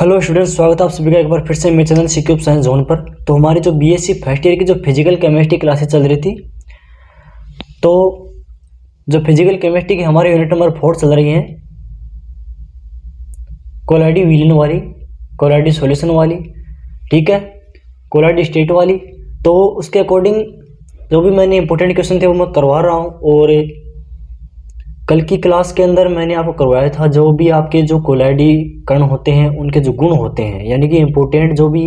Hello students, स्वागत है आप सभी का एक बार फिर से मेरे चैनल सीक्यूब साइंस जोन पर। तो हमारी जो बीएससी फर्स्ट ईयर की जो फिजिकल केमिस्ट्री क्लासेस चल रही थी, तो जो फिजिकल केमिस्ट्री की हमारे यूनिट नंबर 4 चल रही हैं, कोलाइडी विलन वाली, कोलाइडी सॉल्यूशन वाली, ठीक है, कोलाइडी स्टेट वाली। तो उसके अकॉर्डिंग जो भी मैंने इंपॉर्टेंट क्वेश्चन थे वो मैं करवा रहा हूँ। और कल की क्लास के अंदर मैंने आपको करवाया था जो भी आपके जो कोलाइडी कण होते हैं उनके जो गुण होते हैं, यानी कि इम्पोर्टेंट जो भी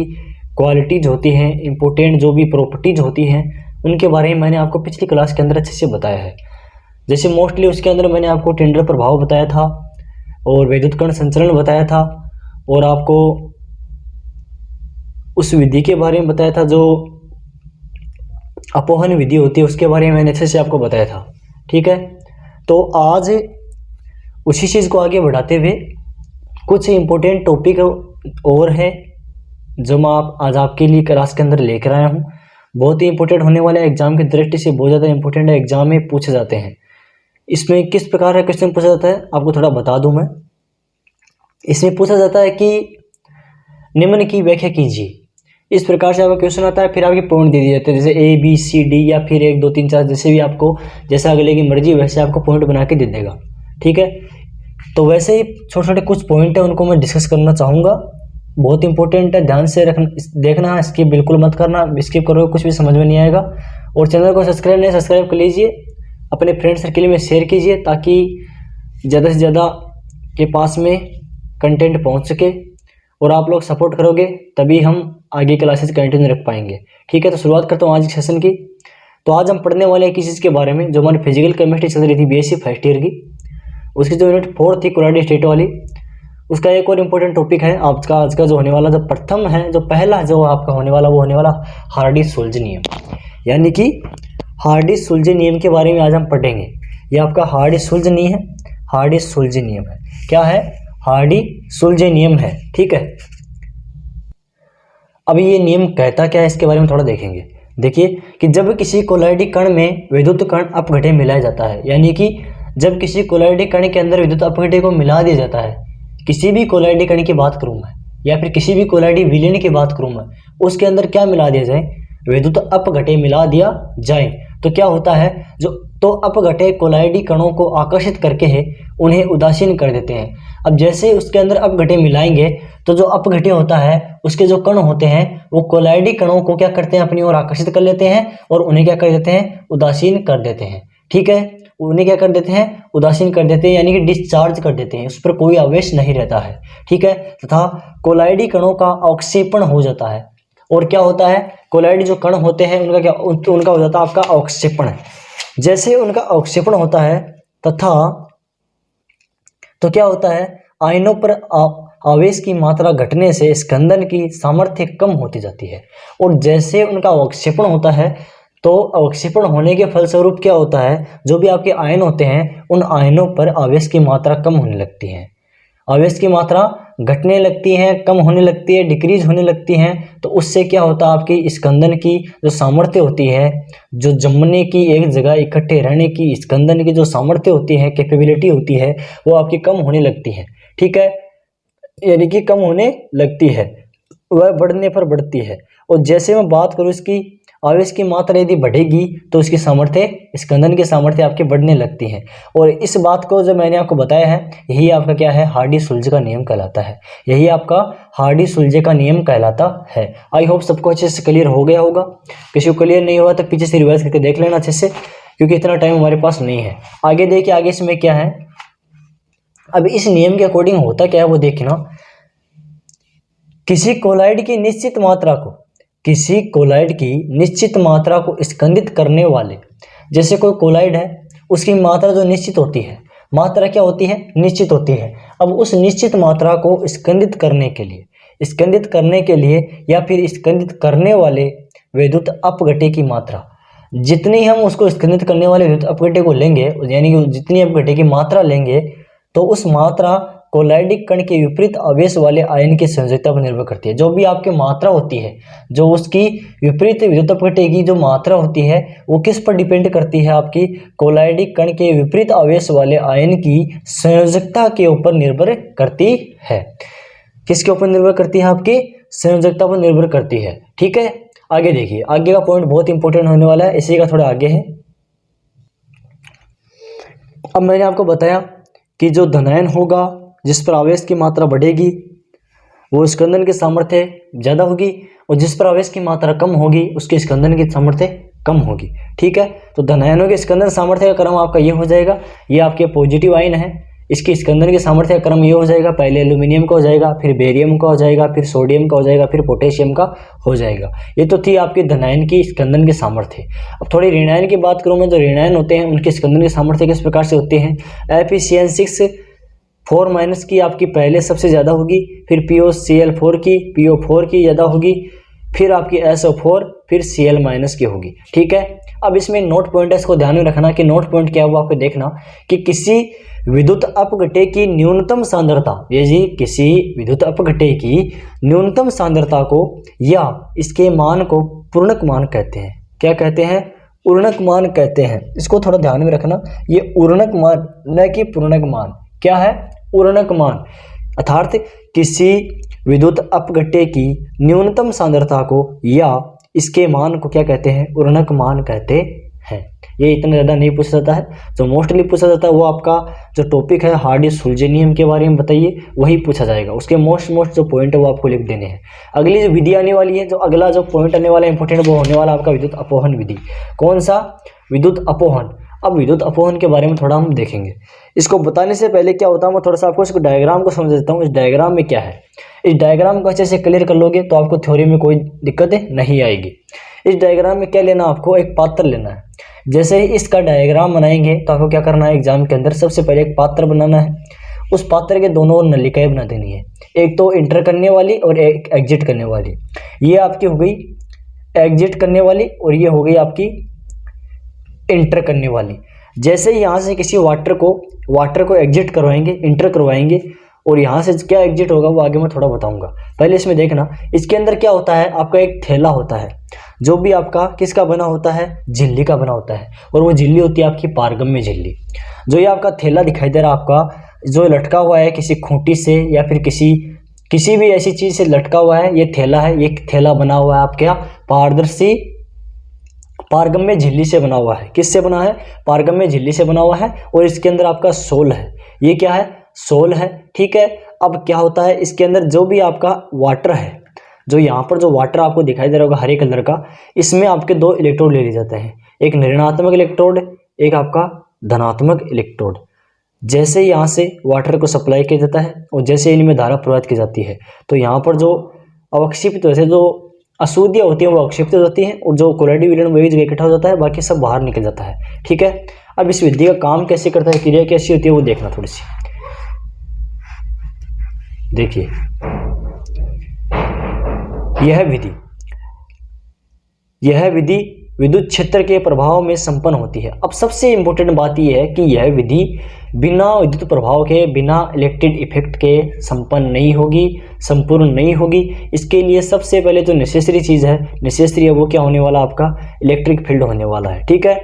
क्वालिटीज़ होती हैं, इम्पोर्टेंट जो भी प्रॉपर्टीज़ होती हैं, उनके बारे में मैंने आपको पिछली क्लास के अंदर अच्छे से बताया है। जैसे मोस्टली उसके अंदर मैंने आपको टेंडर प्रभाव बताया था और वैद्युत कण संचरण बताया था, और आपको उस विधि के बारे में बताया था जो अपोहन विधि होती है, उसके बारे में मैंने अच्छे से आपको बताया था, ठीक है। तो आज उसी चीज़ को आगे बढ़ाते हुए कुछ इम्पोर्टेंट टॉपिक और है जो मैं आज आपके लिए क्लास के अंदर लेकर आया हूँ। बहुत ही इंपॉर्टेंट होने वाला है, एग्जाम की दृष्टि से बहुत ज़्यादा इंपॉर्टेंट है, एग्जाम में पूछे जाते हैं। इसमें किस प्रकार का क्वेश्चन पूछा जाता है आपको थोड़ा बता दूं मैं। इसमें पूछा जाता है कि निम्न की व्याख्या कीजिए। इस प्रकार से आपका क्वेश्चन आता है, फिर आपके पॉइंट दे दिए जाते हैं, जैसे ए बी सी डी या फिर 1 2 3 4 जैसे भी आपको जैसा अगले की मर्जी वैसे आपको पॉइंट बना के दे देगा, ठीक है। तो वैसे ही छोटे छोटे कुछ पॉइंट है उनको मैं डिस्कस करना चाहूँगा। बहुत इंपॉर्टेंट है, ध्यान से देखना, स्किप बिल्कुल मत करना, स्किप करोगे कुछ भी समझ में नहीं आएगा। और चैनल को सब्सक्राइब कर लीजिए, अपने फ्रेंड सर्किल में शेयर कीजिए ताकि ज़्यादा से ज़्यादा के पास में कंटेंट पहुंच सके, और आप लोग सपोर्ट करोगे तभी हम आगे क्लासेस कंटिन्यू रख पाएंगे, ठीक है। तो शुरुआत करता हूँ आज के सेशन की। तो आज हम पढ़ने वाले हैं किसी चीज़ के बारे में जो हमारी फिजिकल केमिस्ट्री चल रही थी बीएससी फर्स्ट ईयर की, उसकी जो यूनिट 4 थी कोलाइडी स्टेट वाली, उसका एक और इम्पोर्टेंट टॉपिक है आज का जो होने वाला, जो प्रथम है, जो पहला जो आपका होने वाला वो होने वाला हार्डी-सुल्ज नियम, यानी कि हार्डी-सुल्ज नियम के बारे में आज हम पढ़ेंगे। ये आपका हार्डी-सुल्ज नहीं है, हार्डी-सुल्ज नियम है। क्या है? हार्डी-सुल्ज नियम है, ठीक है। अब ये नियम कहता क्या है इसके बारे में थोड़ा देखेंगे। देखिए कि जब किसी कोलाइडी कण में विद्युत कण अपघट्य मिलाया जाता है, यानी कि जब किसी कोलाइडी कण के अंदर विद्युत अपघट्य को मिला दिया जाता है, किसी भी कोलाइडी कण की बात करूं मैं या फिर किसी भी कोलाइडी विलयन की बात करूं मैं, उसके अंदर क्या मिला दिया जाए? विद्युत अपघट्य मिला दिया जाए तो क्या होता है, जो तो अपघट्य कोलाइडी कणों को आकर्षित करके है उन्हें उदासीन कर देते हैं। अब जैसे उसके अंदर अपघट्य मिलाएंगे तो जो अपघट्य होता है उसके जो कण होते हैं वो कोलाइडी कणों को क्या करते हैं? अपनी ओर आकर्षित कर लेते हैं और उन्हें क्या कर देते हैं? उदासीन कर देते हैं, ठीक है। उन्हें क्या कर देते हैं? उदासीन कर देते हैं, यानी कि डिस्चार्ज कर देते हैं, उस पर कोई आवेश नहीं रहता है, ठीक है। तथा कोलाइडी कणों का अवक्षेपण हो जाता है। और क्या होता है? कोलाइडी जो कण होते हैं उनका हो जाता है आपका अवक्षेपण। जैसे उनका अवक्षेपण होता है तथा तो क्या होता है? आयनों पर आवेश की मात्रा घटने से स्कंदन की सामर्थ्य कम होती जाती है। और जैसे उनका अवक्षेपण होता है तो अवक्षेपण होने के फलस्वरूप क्या होता है? जो भी आपके आयन होते हैं उन आयनों पर आवेश की मात्रा कम होने लगती है, आवेश की मात्रा घटने लगती है, कम होने लगती है, डिक्रीज होने लगती है। तो उससे क्या होता है? आपकी स्कंदन की जो सामर्थ्य होती है, जो जमने की, एक जगह इकट्ठे रहने की स्कंदन की जो सामर्थ्य होती है, कैपेबिलिटी होती है, वो आपकी कम होने लगती है, ठीक है। यानी कि कम होने लगती है, वह बढ़ने पर बढ़ती है। और जैसे मैं बात करूँ इसकी आवेश की मात्रा यदि बढ़ेगी तो उसकी सामर्थ्य, स्कंदन की सामर्थ्य आपकी बढ़ने लगती है। और इस बात को जो मैंने आपको बताया है यही आपका क्या है? हार्डी-सुल्ज का नियम कहलाता है। यही आपका हार्डी-सुल्ज का नियम कहलाता है। आई होप सबको अच्छे से क्लियर हो गया होगा। किसी को क्लियर नहीं हुआ तो पीछे से रिवाइज करके देख लेना अच्छे से, क्योंकि इतना टाइम हमारे पास नहीं है। आगे देखिए, आगे इसमें क्या है। अब इस नियम के अकॉर्डिंग होता क्या है वो देखना। किसी कोलाइड की निश्चित मात्रा को स्कंदित करने वाले, जैसे कोई कोलाइड है उसकी मात्रा जो निश्चित होती है, मात्रा क्या होती है? निश्चित होती है। अब उस निश्चित मात्रा को स्कंदित करने के लिए या फिर स्कंदित करने वाले विद्युत अपघट्य की मात्रा, जितनी हम उसको स्कंदित करने वाले विद्युत अपघट्य को लेंगे, यानी कि जितनी अपघट्य की मात्रा लेंगे तो उस मात्रा कोलाइडी कण के विपरीत आवेश वाले आयन की संयोजकता पर निर्भर करती है। जो भी आपकी मात्रा होती है, जो उसकी विपरीत विद्युत अपघट्य की जो मात्रा होती है वो किस पर डिपेंड करती है? आपकी कोलाइडी कण के विपरीत आवेश वाले आयन की संयोजकता के ऊपर निर्भर करती है। किसके ऊपर निर्भर करती है? आपकी संयोजकता पर निर्भर करती है। ठीक है, आगे देखिए, आगे का पॉइंट बहुत इंपॉर्टेंट होने वाला है, इसी का थोड़ा आगे है। अब मैंने आपको बताया कि जो धनायन होगा, जिस पर आवेश की मात्रा बढ़ेगी, वो स्कंदन की सामर्थ्य ज़्यादा होगी, और जिस पर आवेश की मात्रा कम होगी, उसके स्कंदन की सामर्थ्य कम होगी। ठीक है, तो धनायनों के स्कंदन सामर्थ्य का क्रम आपका ये हो जाएगा, ये आपके पॉजिटिव आयन है, इसकी स्कंदन की सामर्थ्य का क्रम ये हो जाएगा, पहले एल्यूमिनियम का हो जाएगा, फिर बेरियम का हो जाएगा, फिर सोडियम का हो जाएगा, फिर पोटेशियम का हो जाएगा। ये तो थी आपकी धनायन की स्कंदन की सामर्थ्य। अब थोड़ी ऋणायन की बात करूँ मैं, जो ऋणायन होते हैं उनके स्कंदन की सामर्थ्य किस प्रकार से होती है? FeCN6 4- की आपकी पहले सबसे ज़्यादा होगी, फिर POCl4 की, PO4 की ज़्यादा होगी, फिर आपकी SO4, फिर Cl- की होगी। ठीक है, अब इसमें नोट पॉइंट है, इसको ध्यान में रखना कि नोट पॉइंट क्या है वो आपको देखना कि किसी विद्युत अपघट्य की न्यूनतम सांद्रता, ये जी किसी विद्युत अपघट्य की न्यूनतम सांद्रता को या इसके मान को पूर्णक मान कहते हैं। क्या कहते हैं? पूर्णक मान कहते हैं। इसको थोड़ा ध्यान में रखना, ये पूर्णक मान न कि पूर्णक मान। क्या है? पूर्णक मान, अर्थात किसी विद्युत अपघट्य की न्यूनतम सांद्रता को या इसके मान को क्या कहते हैं? पूर्णक मान कहते हैं। ये इतना ज़्यादा नहीं पूछा जाता है, जो मोस्टली पूछा जाता है वो आपका जो टॉपिक है हार्डी-सुलज़ नियम के बारे में बताइए, वही पूछा जाएगा। उसके मोस्ट जो पॉइंट है वो आपको लिख देने हैं। अगली जो विधि आने वाली है, जो अगला जो पॉइंट आने वाला है इंपॉर्टेंट, वो होने वाला आपका विद्युत अपोहन विधि। कौन सा? विद्युत अपोहन। अब विद्युत अपोहन के बारे में थोड़ा हम देखेंगे। इसको बताने से पहले क्या होता है, मैं थोड़ा सा आपको इसको डायग्राम को समझ देता हूँ। इस डायग्राम में क्या है, इस डायग्राम को अच्छे से क्लियर कर लोगे तो आपको थ्योरी में कोई दिक्कत नहीं आएगी। इस डायग्राम में क्या लेना, आपको एक पात्र लेना है। जैसे ही इसका डायग्राम बनाएंगे तो आपको क्या करना है, एग्जाम के अंदर सबसे पहले एक पात्र बनाना है। उस पात्र के दोनों ओर नलिकाएं बना देनी है, एक तो इंटर करने वाली और एक एग्जिट करने वाली। ये आपकी हो गई एग्जिट करने वाली और ये हो गई आपकी इंटर करने वाली। जैसे ही यहाँ से किसी वाटर को एग्जिट करवाएंगे, इंटर करवाएंगे, और यहाँ से क्या एग्जिट होगा वो आगे मैं थोड़ा बताऊंगा। पहले इसमें देखना, इसके अंदर क्या होता है, आपका एक थैला होता है, जो भी आपका किसका बना होता है? झिल्ली का बना होता है, और वो झिल्ली होती है आपकी पारगम्य झिल्ली। जो ये आपका थैला दिखाई दे रहा है आपका, जो लटका हुआ है किसी खूंटी से या फिर किसी भी ऐसी चीज से लटका हुआ है, ये थैला है। ये थैला बना हुआ है आपका पारदर्शी पारगम्य झिल्ली से बना हुआ है। किससे बना है? पारगम्य झिल्ली से बना हुआ है, और इसके अंदर आपका सोल है। ये क्या है? सोल है। ठीक है, अब क्या होता है, इसके अंदर जो भी आपका वाटर है, जो यहाँ पर जो वाटर आपको दिखाई दे रहा होगा हरे कलर का, इसमें आपके दो इलेक्ट्रोड ले लिए जाते हैं, एक ऋणात्मक इलेक्ट्रोड, एक आपका धनात्मक इलेक्ट्रोड। जैसे यहाँ से वाटर को सप्लाई किया जाता है और जैसे इनमें धारा प्रवाहित की जाती है, तो यहाँ पर जो अवक्षेपित वैसे जो अशुद्धियाँ होती हैं वो अवक्षेपित होती हैं, और जो कोलाइडी विलयन वही जगह इकट्ठा हो जाता है, बाकी सब बाहर निकल जाता है। ठीक है, अब इस विधि का काम कैसे करता है, क्रिया कैसी होती है वो देखना थोड़ी सी। देखिए, यह विधि विद्युत क्षेत्र के प्रभाव में संपन्न होती है। अब सबसे इंपॉर्टेंट बात यह है कि यह विधि बिना विद्युत प्रभाव के, बिना इलेक्ट्रिक इफेक्ट के संपन्न नहीं होगी, संपूर्ण नहीं होगी। इसके लिए सबसे पहले जो नेसेसरी चीज़ है, वो क्या होने वाला, आपका इलेक्ट्रिक फील्ड होने वाला है। ठीक है,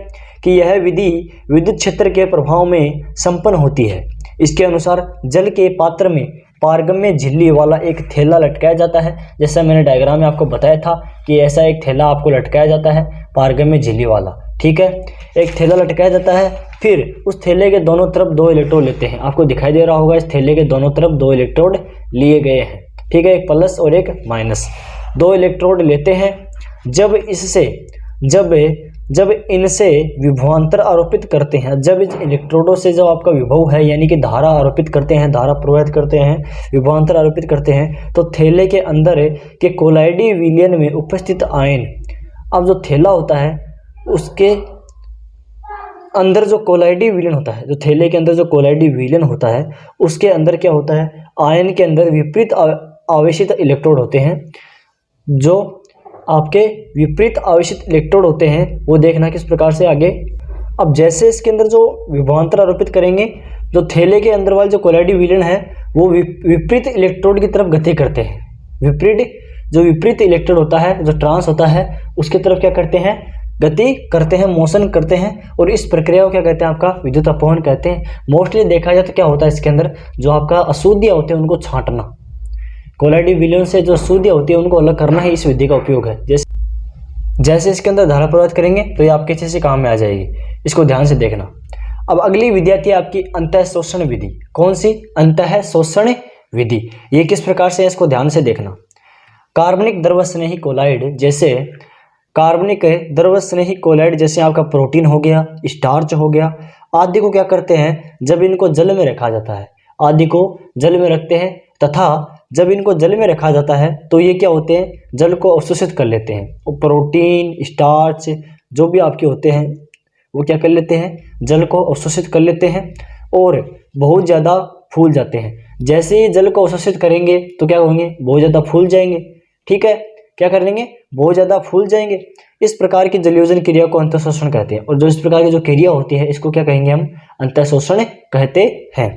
कि यह विधि विद्युत क्षेत्र के प्रभाव में संपन्न होती है। इसके अनुसार जल के पात्र में पारगम्य झिल्ली वाला एक थैला लटकाया जाता है। जैसा मैंने डायग्राम में आपको बताया था कि ऐसा एक थैला आपको लटकाया जाता है, पारगम्य झिल्ली वाला। ठीक है, एक थैला लटकाया जाता है, फिर उस थैले के दोनों तरफ दो इलेक्ट्रोड लेते हैं। आपको दिखाई दे रहा होगा इस थैले के दोनों तरफ दो इलेक्ट्रोड लिए गए हैं। ठीक है, एक प्लस और एक माइनस, दो इलेक्ट्रोड लेते हैं। जब इनसे विभवांतर आरोपित करते हैं, जब इस इलेक्ट्रोडों से जो आपका विभव है यानी कि धारा आरोपित करते हैं, धारा प्रवाहित करते हैं, विभवांतर आरोपित करते हैं, तो थैले के अंदर के कोलाइडी विलयन में उपस्थित आयन, अब जो थैला होता है उसके अंदर जो कोलाइडी विलयन होता है, जो थैले के अंदर जो कोलाइडी विलयन होता है, उसके अंदर क्या होता है, आयन के अंदर विपरीत आवेशित इलेक्ट्रोड होते हैं। जो आपके विपरीत आवेशित इलेक्ट्रोड होते हैं वो देखना किस प्रकार से आगे। अब जैसे इसके अंदर जो विभवांतर आरोपित करेंगे, जो थैले के अंदर वाले जो कोलाइडी विलयन है वो विपरीत इलेक्ट्रोड की तरफ गति करते हैं। विपरीत इलेक्ट्रोड होता है, जो ट्रांस होता है, उसकी तरफ क्या करते हैं, गति करते हैं, मोशन करते हैं, और इस प्रक्रिया को क्या कहते हैं, आपका विद्युत अपवहन कहते हैं। मोस्टली देखा जाए तो क्या होता है इसके अंदर, जो आपका अशुद्धियाँ होते हैं उनको छांटना। कोलाइडी विलयन से जो अशुद्धियाँ होती है उनको अलग करना ही इस विधि का उपयोग है। जैसे इसके अंदर धारा प्रवाहित करेंगे तो ये आपके अच्छे से काम में आ जाएगी, इसको ध्यान से देखना। अब अगली विधि आती है आपकी अंतः शोषण विधि। कौन सी? अंतः शोषण विधि। ये किस प्रकार से है इसको ध्यान से देखना। कार्बनिक द्रव स्नेही कोलाइड जैसे आपका प्रोटीन हो गया, स्टार्च हो गया आदि को क्या करते हैं, जब इनको जल में रखा जाता है, आदि को जल में रखते हैं, तथा जब इनको जल में रखा जाता है तो ये क्या होते हैं, जल को अवशोषित कर लेते हैं। और प्रोटीन, स्टार्च जो भी आपके होते हैं वो क्या कर लेते हैं, जल को अवशोषित कर लेते हैं और बहुत ज़्यादा फूल जाते हैं। जैसे ही जल को अवशोषित करेंगे तो क्या होंगे, बहुत ज़्यादा फूल जाएंगे। ठीक है, क्या कर लेंगे, बहुत ज़्यादा फूल जाएंगे। इस प्रकार की जलयोजन क्रिया को अंतःशोषण कहते हैं। और जो इस प्रकार की जो क्रिया होती है इसको क्या कहेंगे, हम अंतःशोषण कहते हैं।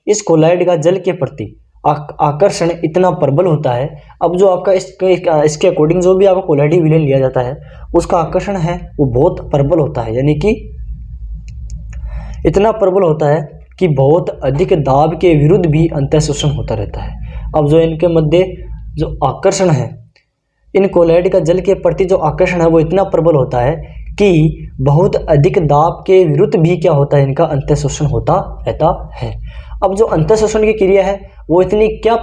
इस कोलाइड का जल के प्रति आकर्षण इतना प्रबल होता है। अब जो आपका इसके अकॉर्डिंग जो भी आपका कोलाइडी विलयन लिया जाता है उसका आकर्षण है वो बहुत प्रबल होता है, यानी कि इतना प्रबल होता है कि बहुत अधिक दाब के विरुद्ध भी अंतःशोषण होता रहता है। अब जो इनके मध्य जो आकर्षण है, इन कोलाइड का जल के प्रति जो आकर्षण है वो इतना प्रबल होता है कि बहुत अधिक दाब के विरुद्ध भी क्या होता है, इनका अंतःशोषण होता रहता है। अब जो अंतःशोषण की क्रिया है वो इतनी क्यों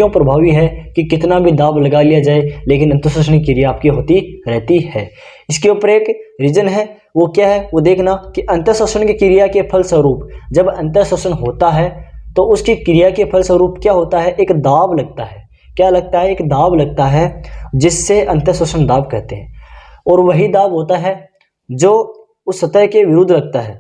प्रभावी है कि कितना भी दाब लगा लिया जाए लेकिन अंतःशोषण की क्रिया आपकी होती रहती है। इसके ऊपर एक रीजन है, वो क्या है, वो देखना कि अंतःशोषण की क्रिया के फलस्वरूप जब अंतःशोषण होता है तो उसकी क्रिया के फलस्वरूप क्या होता है, एक दाब लगता है। क्या लगता है, एक दाब लगता है जिससे अंतःशोषण दाब कहते हैं। और वही दाब होता है जो उस सतह के विरुद्ध लगता है,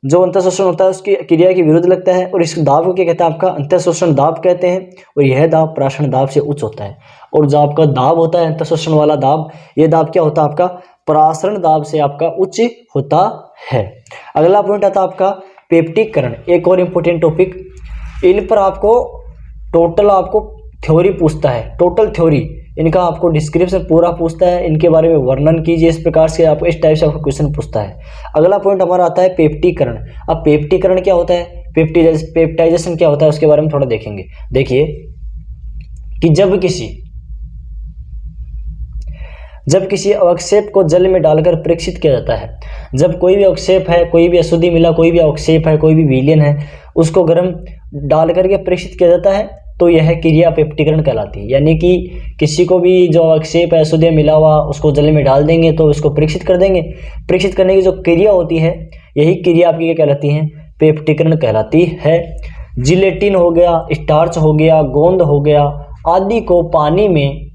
जो अंतःशोषण होता है उसकी क्रिया के विरुद्ध लगता है और इस दाब को क्या कहते हैं, आपका अंतःशोषण दाब कहते हैं। और यह दाब पराशरण दाब से उच्च होता है। और जो आपका दाब होता है अंतःशोषण वाला दाब, यह दाब क्या होता है, आपका पराशरण दाब से आपका उच्च होता है। अगला पॉइंट आता है आपका पेप्टिकरण, एक और इम्पोर्टेंट टॉपिक। इन पर आपको टोटल थ्योरी पूछता है, टोटल थ्योरी इनका आपको डिस्क्रिप्शन पूरा पूछता है, इनके बारे में वर्णन कीजिए। इस प्रकार से आपको इस टाइप से आपको क्वेश्चन पूछता है। अगला पॉइंट हमारा आता है पेप्टिकरण। अब पेप्टिकरण क्या होता है, पेप्टाइजेशन क्या होता है, उसके बारे में थोड़ा देखेंगे। देखिए कि जब किसी अवक्षेप को जल में डालकर परीक्षित किया जाता है, जब कोई भी अवक्षेप है, कोई भी अशुद्धि मिला, कोई भी अवक्षेप है, कोई भी विलयन है, उसको गर्म डाल करके परीक्षित किया जाता है तो यह क्रिया पेप्टिकरण कहलाती है। यानी कि किसी को भी जो अवक्षेप है, अशुद्धि मिला हुआ, उसको जल में डाल देंगे तो इसको परीक्षित कर देंगे। परीक्षित करने की जो क्रिया होती है यही क्रिया आपकी क्या कहलाती है, पेप्टिकरण कहलाती है। जिलेटिन हो गया, स्टार्च हो गया, गोंद हो गया आदि को पानी में,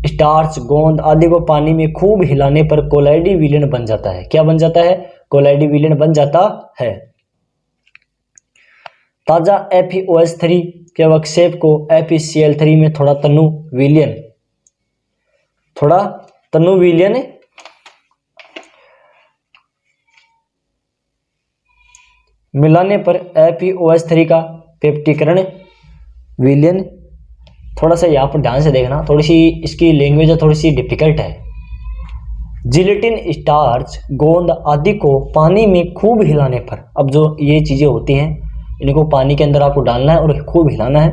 स्टार्च, गोंद आदि को पानी में खूब हिलाने पर कोलाइडी विलयन बन जाता है। क्या बन जाता है, कोलाइडी विलयन बन जाता है। ताजा FeOH3 के अवक्षेप को FeCl3 में थोड़ा तनु विलयन मिलाने पर FeOH3 का पेप्टिकरण विलयन, थोड़ा सा यहाँ पर ध्यान से देखना, थोड़ी सी इसकी लैंग्वेज थोड़ी सी डिफिकल्ट है। जिलेटिन, स्टार्च, गोंद आदि को पानी में खूब हिलाने पर, अब जो ये चीज़ें होती हैं इनको पानी के अंदर आपको डालना है और खूब हिलाना है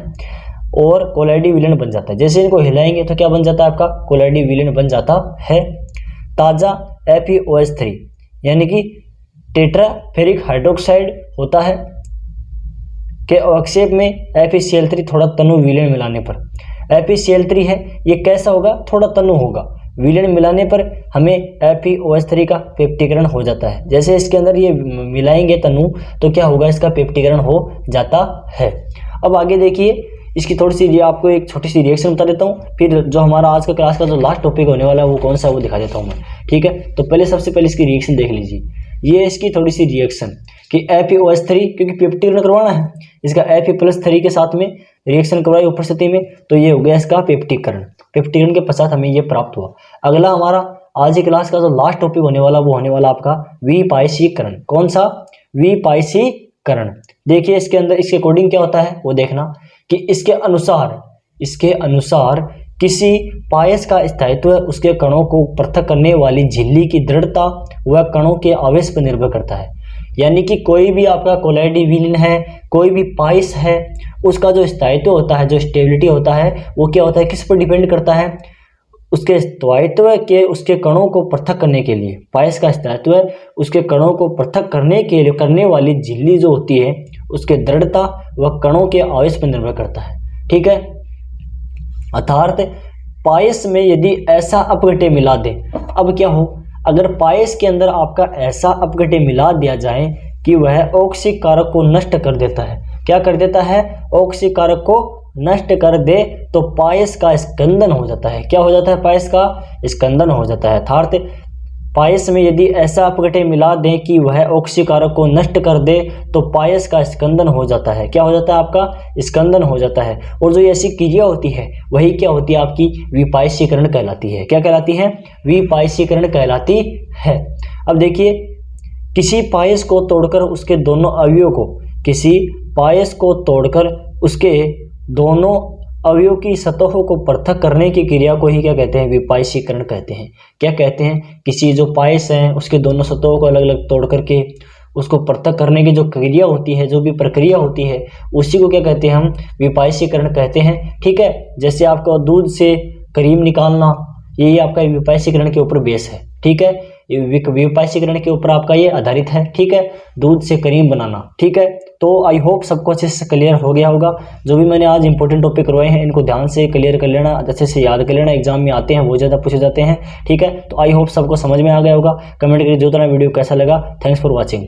और कोलाइडी विलयन बन जाता है। जैसे इनको हिलाएंगे तो क्या बन जाता है, आपका कोलाइडी विलयन बन जाता है। ताज़ा FeOH3 यानी कि टेट्राफेरिक हाइड्रोक्साइड होता है के अवक्षेप में FeCl3 थोड़ा तनु विलयन मिलाने पर, FeCl3 है ये कैसा होगा, थोड़ा तनु होगा, विलयन मिलाने पर हमें FeOH3 का पेप्टिकरण हो जाता है। जैसे इसके अंदर ये मिलाएंगे तनु तो क्या होगा, इसका पेप्टिकरण हो जाता है। अब आगे देखिए, इसकी थोड़ी सी आपको एक छोटी सी रिएक्शन बता देता हूँ, फिर जो हमारा आज का क्लास का जो लास्ट टॉपिक होने वाला है वो कौन सा वो दिखा देता हूँ मैं। ठीक है, तो पहले सबसे पहले इसकी रिएक्शन देख लीजिए। ये इसकी थोड़ी सी रिएक्शन कि FeOH3 क्योंकि पेप्टिकरण करवाना है, इसका Fe+3 के साथ में रिएक्शन करवाई उपस्थिति में, तो ये हो गया इसका पेप्टिकरण। पेप्टिकरण के पश्चात हमें ये प्राप्त हुआ। अगला हमारा आज की क्लास का जो लास्ट टॉपिक होने वाला वो होने वाला आपका विपायसीकरण। कौन सा, विपायसीकरण। देखिए इसके अंदर इसके अकॉर्डिंग क्या होता है वो देखना कि इसके अनुसार किसी पायस का स्थायित्व उसके कणों को पृथक करने वाली झिल्ली की दृढ़ता व कणों के आवेश पर निर्भर करता है। यानी कि कोई भी आपका कोलाइडी विलयन है, कोई भी पायस है, उसका जो स्थायित्व होता है, जो स्टेबिलिटी होता है, वो क्या होता है, किस पर डिपेंड करता है, उसके स्थायित्व के उसके कणों को पृथक करने के लिए। पायस का स्थायित्व उसके कणों को पृथक करने के लिए करने वाली झिल्ली जो होती है उसके दृढ़ता व कणों के आवेश पर निर्भर करता है। ठीक है, अर्थात पायस में यदि ऐसा अपघट्य मिला दे, अब क्या हो, अगर पायस के अंदर आपका ऐसा अपघट्य मिला दिया जाए कि वह ऑक्सीय कारक को नष्ट कर देता है, क्या कर देता है, ऑक्सीय कारक को नष्ट कर दे, तो पायस का स्कंदन हो जाता है। क्या हो जाता है, पायस का स्कंदन हो जाता है। अर्थात पायस में यदि ऐसा अपघट्य मिला दें कि वह ऑक्सीय कारक को नष्ट कर दे, तो पायस का स्कंदन हो जाता है। क्या हो जाता है, आपका स्कंदन हो जाता है। और जो ऐसी क्रिया होती है वही क्या होती है, आपकी विपायसीकरण कहलाती है। क्या कहलाती है, विपायसीकरण कहलाती है। अब देखिए, किसी पायस को तोड़कर उसके दोनों अवयवों को, किसी पायस को तोड़कर उसके दोनों अवयवों की सतहों को पृथक करने की क्रिया को ही क्या कहते हैं, विपायसीकरण कहते हैं। क्या कहते हैं, किसी जो पायस है उसके दोनों सतहों को अलग अलग तोड़ करके उसको पृथक करने की जो क्रिया होती है, जो भी प्रक्रिया होती है, उसी को क्या कहते हैं, हम विपायसीकरण कहते हैं। ठीक है, जैसे आपका दूध से क्रीम निकालना, यही आपका विपायसीकरण के ऊपर बेस है। ठीक है, विपायसीकरण के ऊपर आपका ये आधारित है। ठीक है, दूध से क्रीम बनाना। ठीक है, तो आई होप सबको अच्छे से क्लियर हो गया होगा। जो भी मैंने आज इंपॉर्टेंट टॉपिक करवाए हैं इनको ध्यान से क्लियर कर लेना, अच्छे से याद कर लेना, एग्जाम में आते हैं, बहुत ज़्यादा पूछे जाते हैं। ठीक है, तो आई होप सबको समझ में आ गया होगा। कमेंट करके जो तरह वीडियो कैसा लगा। Thanks for watching.